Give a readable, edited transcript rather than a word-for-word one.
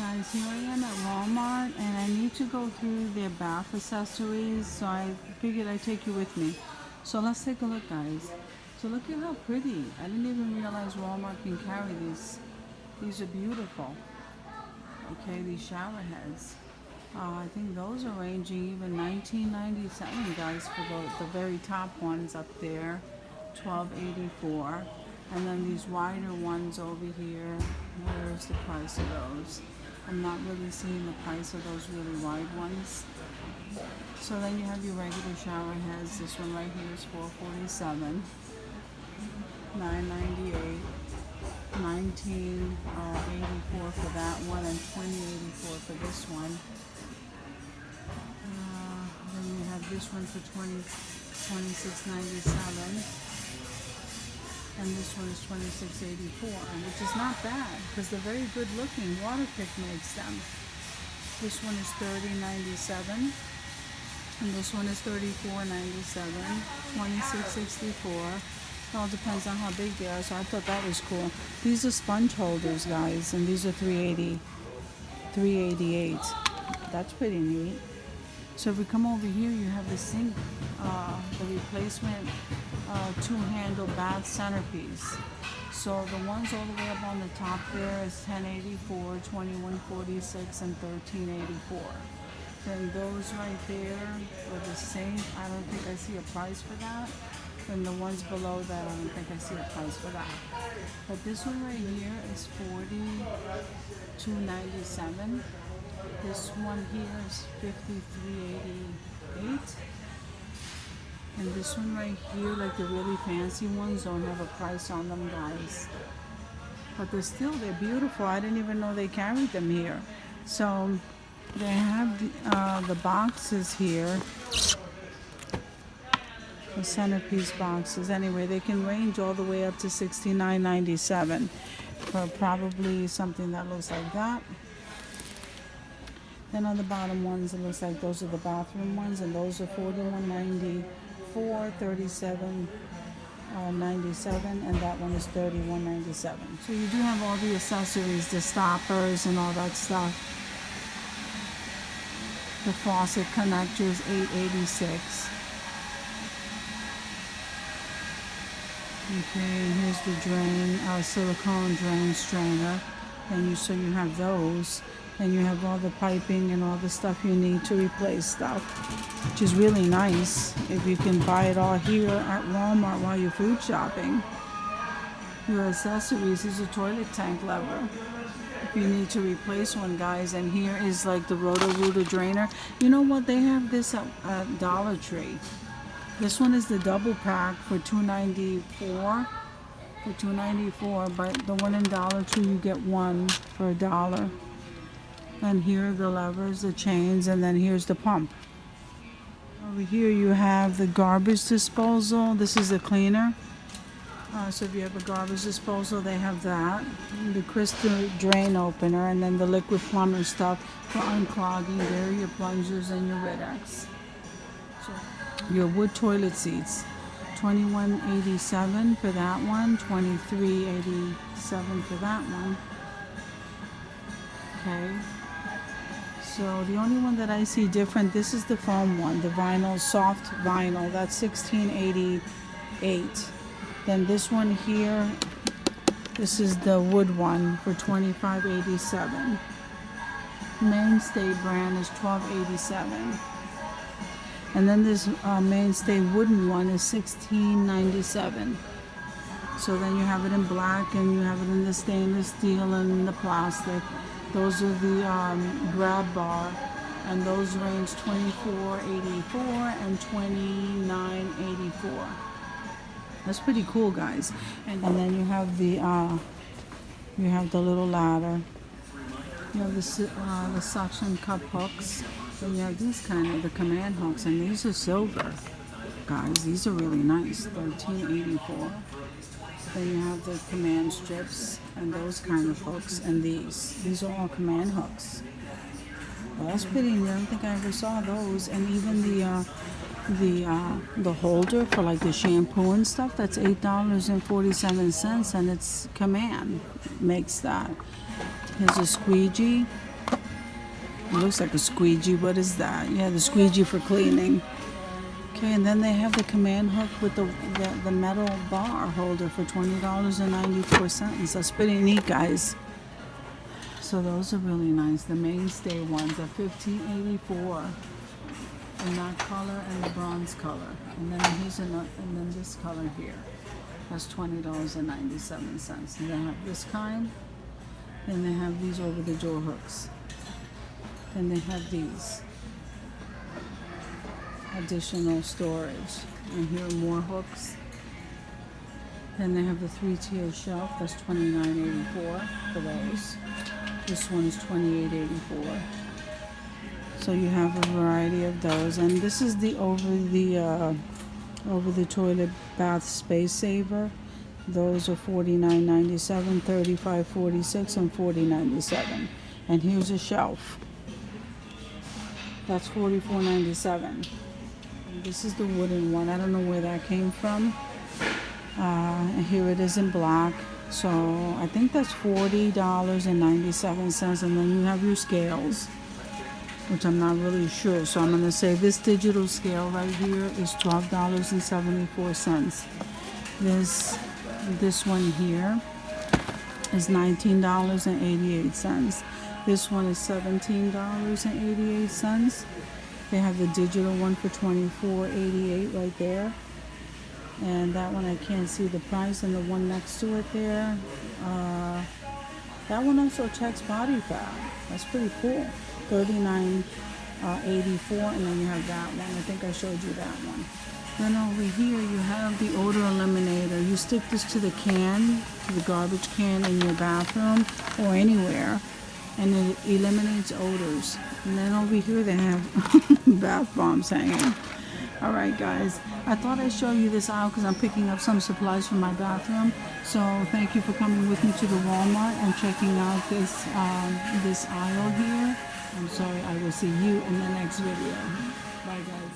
Guys, here I am at Walmart and I need to go through their bath accessories, so I figured I'd take you with me. So let's take a look, guys. So look at how pretty. I didn't even realize Walmart can carry these. These are beautiful. Okay, these shower heads. I think those are ranging even $19.97, guys, for the very top ones up there, $12.84. And then these wider ones over here, where's the price of those? I'm not really seeing the price of those really wide ones. So then you have your regular shower heads. This one right here is $4.47, $9.98, $19.84 for that one, and $20.84 for this one. Then you have this one for $26.97. And this one is $26.84, which is not bad because they're very good looking. Waterpik makes them. This one is $30.97, and this one is $34.97, $26.64. It all depends on how big they are, so I thought that was cool. These are sponge holders, guys, and these are $3.88. That's pretty neat. So if we come over here, you have the sink, the replacement two-handle bath centerpiece. So the ones all the way up on the top there is $10.84, $21.46, and $13.84. Then those right there are the same. I don't think I see a price for that. And the ones below that, I don't think I see a price for that. But this one right here is $42.97. This one here is $53.88. And this one right here, like the really fancy ones, don't have a price on them, guys. But they're beautiful. I didn't even know they carried them here. So they have the boxes here. The centerpiece boxes. Anyway, they can range all the way up to $69.97 for probably something that looks like that. Then on the bottom ones, it looks like those are the bathroom ones, and those are $41.94, $37.97, and that one is $31.97. So you do have all the accessories, the stoppers and all that stuff. The faucet connectors, $8.86. Okay, here's the drain, silicone drain strainer, and so you have those. And you have all the piping and all the stuff you need to replace stuff, which is really nice if you can buy it all here at Walmart while you're food shopping. Your accessories is a toilet tank lever if you need to replace one, guys. And here is like the Roto-Rooter drainer. You know what? They have this at Dollar Tree. This one is the double pack for $2.94. For $2.94, but the one in Dollar Tree you get one for $1. And here are the levers, the chains, and then here's the pump. Over here you have the garbage disposal. This is the cleaner. So if you have a garbage disposal, they have that. The crystal drain opener, and then the liquid plumber stuff for unclogging. There are your plungers and your Red-X. So your wood toilet seats. $21.87 for that one. $23.87 for that one. Okay. So the only one that I see different, this is the foam one, the vinyl, soft vinyl, that's $16.88. Then this one here, this is the wood one for $25.87. Mainstay brand is $12.87. And then this Mainstay wooden one is $16.97. So then you have it in black, and you have it in the stainless steel and the plastic. Those are the grab bar, and those range $24.84 and $29.84. That's pretty cool, guys. And then you have the little ladder. You have the suction cup hooks. Then you have these the command hooks, and these are silver, guys. These are really nice. $13.84. Then you have the command strips and those kind of hooks, and these are all command hooks. Well, that's pretty neat. I don't think I ever saw those. And even the holder for like the shampoo and stuff, that's $8.47, and it's command makes that. Here's a squeegee. It looks like a squeegee. What is that? Yeah, the squeegee for cleaning. Okay, and then they have the command hook with the metal bar holder for $20.94. That's pretty neat, guys. So those are really nice. The mainstay ones are $15.84 in that color and the bronze color. And then here's another, and then this color here. That's $20.97. And they have this kind. Then they have these over the door hooks. Then they have these additional storage. And here are more hooks. Then they have the 3-tier shelf. That's $29.84 for those. This one is $28.84. So you have a variety of those. And this is the over the toilet bath space saver. Those are $49.97, $35.46, and $40.97. And here's a shelf. That's $44.97. This is the wooden one. I don't know where that came from. And here it is in black. So I think that's $40.97. And then you have your scales, which I'm not really sure. So I'm going to say this digital scale right here is $12.74. This one here is $19.88. This one is $17.88. They have the digital one for $24.88 right there. And that one I can't see the price. And the one next to it there, that one also checks body fat. That's pretty cool. $39.84, and then you have that one. I think I showed you that one. Then over here you have the odor eliminator. You stick this to the can, to the garbage can in your bathroom or anywhere, and it eliminates odors. And then over here they have bath bombs hanging. All right, guys. I thought I'd show you this aisle because I'm picking up some supplies for my bathroom. So thank you for coming with me to the Walmart and checking out this aisle here. I'm sorry. I will see you in the next video. Bye, guys.